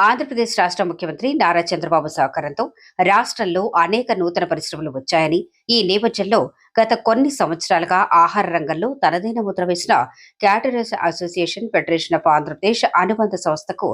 ఆంధ్రప్రదేశ్ రాష్ట్ర ముఖ్యమంత్రి నారా చంద్రబాబు సహకారంతో రాష్ట్రంలో అనేక నూతన పరిశ్రమలు వచ్చాయని, ఈ నేపథ్యంలో గత కొన్ని సంవత్సరాలుగా ఆహార రంగంలో తనదైన ముద్ర వేసిన caterers association federation of Andhra Pradesh అనుబంధ సంస్థకు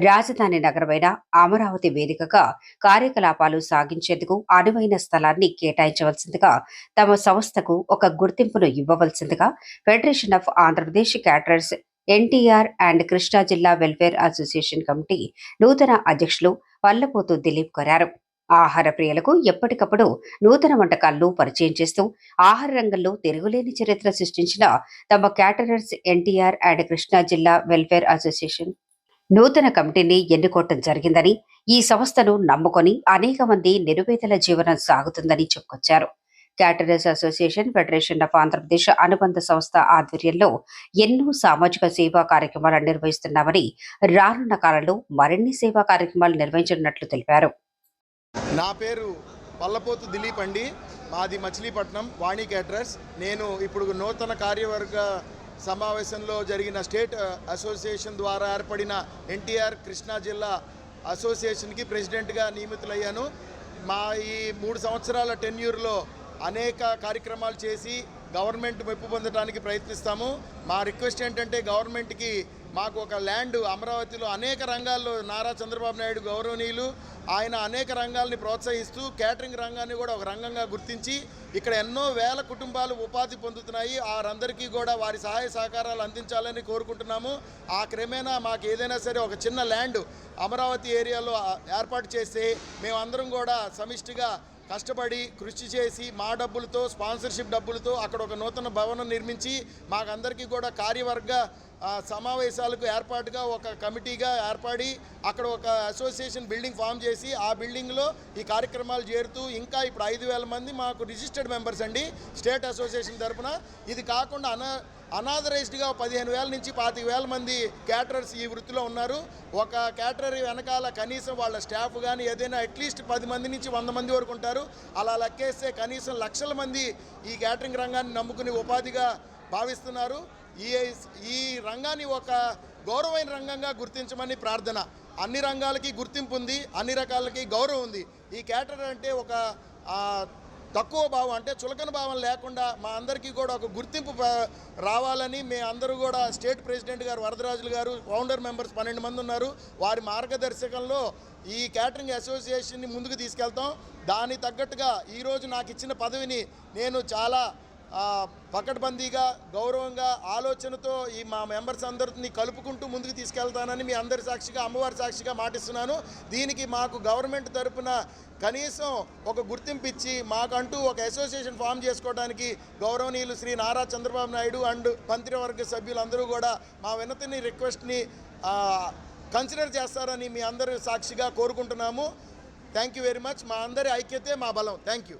రాజధాని నగరమైన అమరావతి వేదికగా కార్యకలాపాలు సాగించేందుకు అనువైన స్థలాన్ని కేటాయించవలసిందిగా, తమ సంస్థకు ఒక గుర్తింపును ఇవ్వవలసిందిగా federation of Andhra Pradesh caterers NTR and Krishna జిల్లా వెల్ఫేర్ అసోసియేషన్ కమిటీ నూతన అధ్యక్షులు పల్లపోతు దిలీప్ కోరారు. ఆహార ప్రియులకు ఎప్పటికప్పుడు నూతన వంటకాలను పరిచయం చేస్తూ ఆహార రంగంలో తిరుగులేని చరిత్ర సృష్టించిన తమ క్యాటరర్స్ ఎన్టీఆర్ అండ్ కృష్ణా జిల్లా వెల్ఫేర్ అసోసియేషన్ నూతన కమిటీని ఎన్నుకోవటం జరిగిందని, ఈ సంస్థను నమ్ముకొని అనేక మంది నిరుపేదల జీవనం సాగుతుందని చెప్పుకొచ్చారు. Caterers association federation of Andhra Pradesh అనుబంధ సంస్థ ఆధ్వర్యంలో ఎన్నో సామాజిక సేవా కార్యక్రమాలు నిర్వహిస్తున్నామని, రానున్న కాలంలో మరిన్ని సేవా కార్యక్రమాలు నిర్వహించనున్నట్లు తెలిపారు. నా పేరు పల్లపోతు దిలీప్ అండి. మాది మచిలీపట్నం వాణి క్యాటరర్స్. నేను ఇప్పుడు నూతన కార్యవర్గ సమావేశంలో జరిగిన స్టేట్ అసోసియేషన్ ద్వారా ఏర్పడిన ఎన్టీఆర్ కృష్ణా జిల్లా అసోసియేషన్కి ప్రెసిడెంట్గా నియమితులయ్యాను. మా ఈ 3 సంవత్సరాల టెన్యూర్లో అనేక కార్యక్రమాలు చేసి గవర్నమెంట్ మెప్పు పొందడానికి ప్రయత్నిస్తాము. మా రిక్వెస్ట్ ఏంటంటే గవర్నమెంట్కి మాకు ఒక ల్యాండ్ అమరావతిలో అనేక రంగాల్లో నారా చంద్రబాబు నాయుడు గౌరవనీయులు ఆయన అనేక రంగాల్ని ప్రోత్సహిస్తూ క్యాటరింగ్ రంగాన్ని కూడా ఒక రంగంగా గుర్తించి ఇక్కడ ఎన్నో వేల కుటుంబాలు ఉపాధి పొందుతున్నాయి. వారందరికీ కూడా వారి సహాయ సహకారాలు అందించాలని కోరుకుంటున్నాము. ఆ క్రమేణా మాకు ఏదైనా సరే ఒక చిన్న ల్యాండ్ అమరావతి ఏరియాలో ఏర్పాటు చేస్తే మేమందరం కూడా సమిష్టిగా కష్టపడి కృషి చేసి మా డబ్బులతో స్పాన్సర్షిప్ డబ్బులతో అక్కడ ఒక నూతన భవనం నిర్మించి మాకందరికీ కూడా కార్యవర్గ సమావేశాలకు ఏర్పాటుగా ఒక కమిటీగా ఏర్పడి అక్కడ ఒక అసోసియేషన్ బిల్డింగ్ ఫామ్ చేసి ఆ బిల్డింగ్లో ఈ కార్యక్రమాలు చేరుతూ ఇంకా ఇప్పుడు 5,000 మంది మాకు రిజిస్టర్డ్ మెంబర్స్ అండి స్టేట్ అసోసియేషన్ తరఫున. ఇది కాకుండా అనాథరైజ్డ్గా 15,000 నుంచి 25,000 మంది క్యాటరర్స్ ఈ వృత్తిలో ఉన్నారు. ఒక క్యాటరర్ వెనకాల కనీసం వాళ్ళ స్టాఫ్ కానీ ఏదైనా అట్లీస్ట్ 10 మంది నుంచి 100 మంది వరకు ఉంటారు. అలా లెక్కేస్తే కనీసం లక్షల మంది ఈ క్యాటరింగ్ రంగాన్ని నమ్ముకుని ఉపాధిగా భావిస్తున్నారు. ఈ రంగాన్ని ఒక గౌరవమైన రంగంగా గుర్తించమని ప్రార్థన. అన్ని రంగాలకి గుర్తింపు ఉంది, అన్ని రకాలకి గౌరవం ఉంది. ఈ క్యాటరర్ అంటే ఒక తక్కువ భావం అంటే చులకన భావం లేకుండా మా అందరికీ కూడా ఒక గుర్తింపు రావాలని అందరూ కూడా స్టేట్ ప్రెసిడెంట్ గారు వరదరాజులు గారు, ఫౌండర్ మెంబర్స్ 12 మంది ఉన్నారు. వారి మార్గదర్శకంలో ఈ క్యాటరింగ్ అసోసియేషన్ని ముందుకు తీసుకెళ్తాం. దానికి తగ్గట్టుగా ఈరోజు నాకు ఇచ్చిన పదవిని నేను చాలా పకడ్బందీగా గౌరవంగా ఆలోచనతో ఈ మా మెంబర్స్ అందరిని కలుపుకుంటూ ముందుకు తీసుకెళ్తానని మీ అందరి సాక్షిగా అమ్మవారి సాక్షిగా మాటిస్తున్నాను. దీనికి మాకు గవర్నమెంట్ తరపున కనీసం ఒక గుర్తింపు ఇచ్చి మాకంటూ ఒక అసోసియేషన్ ఫామ్ చేసుకోవడానికి గౌరవనీయులు శ్రీ నారా చంద్రబాబు నాయుడు అండ్ మంత్రివర్గ సభ్యులందరూ కూడా మా వినతిని రిక్వెస్ట్ని కన్సిడర్ చేస్తారని మీ అందరి సాక్షిగా కోరుకుంటున్నాము. Thank you very much. మా అందరి ఐక్యతే మా బలం. Thank you.